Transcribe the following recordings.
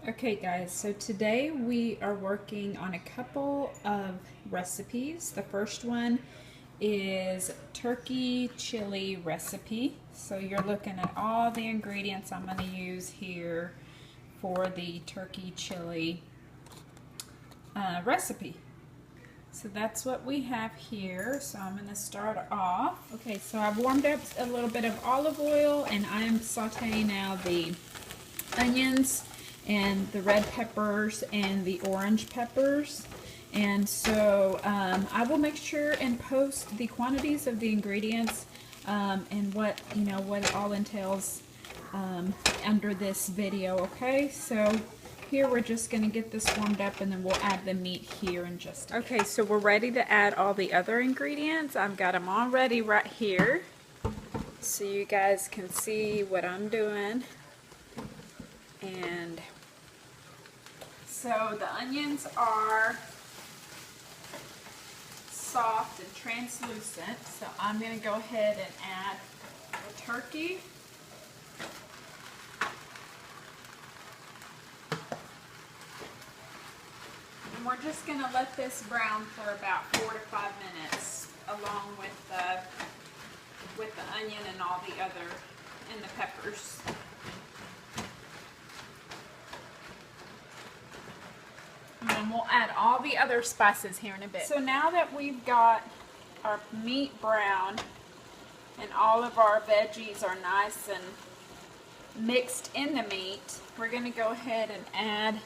Okay guys, so today we are working on a couple of recipes. The first one is turkey chili recipe. So you're looking at all the ingredients I'm going to use here for the turkey chili recipe. So that's what we have here. So I'm going to start off. Okay, so I've warmed up a little bit of olive oil and I am sauteing now the onions and the red peppers and the orange peppers. And so I will make sure and post the quantities of the ingredients and what it all entails under this video. Okay, so here we're just going to get this warmed up and then we'll add the meat here in just a minute. Okay, so we're ready to add all the other ingredients. I've got them all ready right here so you guys can see what I'm doing. And so the onions are soft and translucent, so I'm going to go ahead and add the turkey. And we're just going to let this brown for about 4 to 5 minutes along with the onion and all the other, and the peppers. And we'll add all the other spices here in a bit. So now that we've got our meat brown and all of our veggies are nice and mixed in the meat, we're going to go ahead and add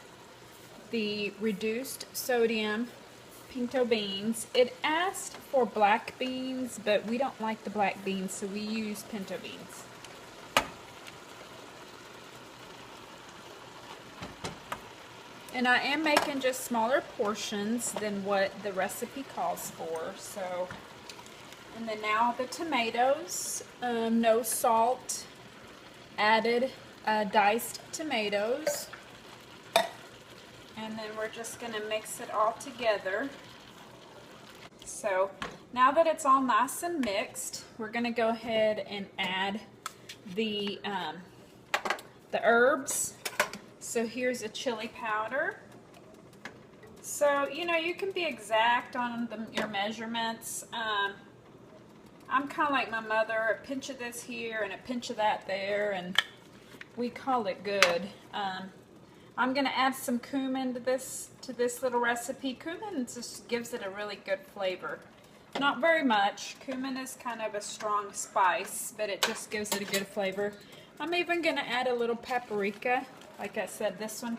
the reduced sodium pinto beans. It asked for black beans, but we don't like the black beans, so we use pinto beans. And I am making just smaller portions than what the recipe calls for. So, and then now the tomatoes, no salt, added diced tomatoes. And then we're just going to mix it all together. So now that it's all nice and mixed, we're going to go ahead and add the herbs. So here's a chili powder. So, you can be exact on your measurements. I'm kind of like my mother, a pinch of this here and a pinch of that there, and we call it good. I'm going to add some cumin to this little recipe. Cumin just gives it a really good flavor. Not very much. Cumin is kind of a strong spice, but it just gives it a good flavor. I'm even going to add a little paprika. Like I said, this one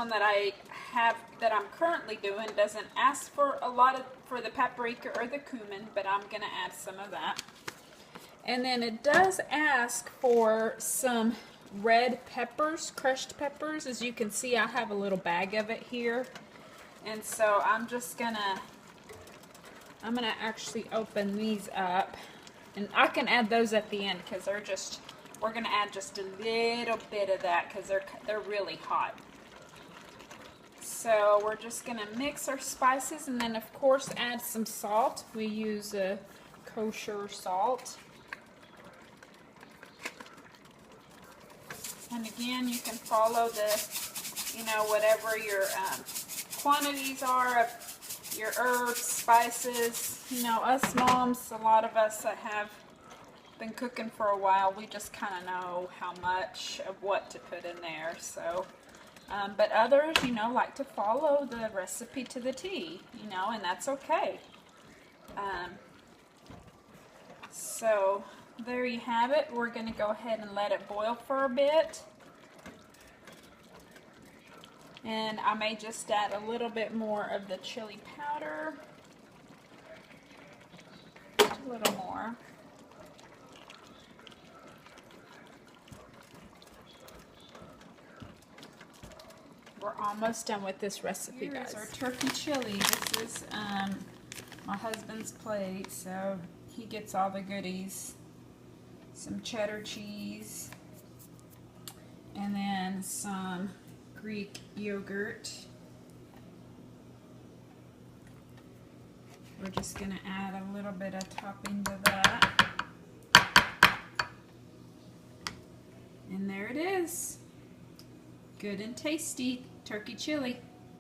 that I have, that I'm currently doing, doesn't ask for a lot for the paprika or the cumin, but I'm going to add some of that. And then it does ask for some red peppers, crushed peppers. As you can see, I have a little bag of it here. And so I'm gonna actually open these up. And I can add those at the end because we're going to add just a little bit of that because they're really hot. So we're just going to mix our spices and then of course add some salt. We use a kosher salt. And again, you can follow whatever your quantities are of your herbs, spices. Us moms, a lot of us that have been cooking for a while, we just kind of know how much of what to put in there. So, but others, like to follow the recipe to the T, and that's okay. So there you have it. We're going to go ahead and let it boil for a bit. And I may just add a little bit more of the chili powder. Just a little more. We're almost done with this recipe, guys. Here's our turkey chili. This is my husband's plate, so he gets all the goodies. Some cheddar cheese, and then some Greek yogurt. We're just going to add a little bit of topping to that. And there it is. Good and tasty turkey chili.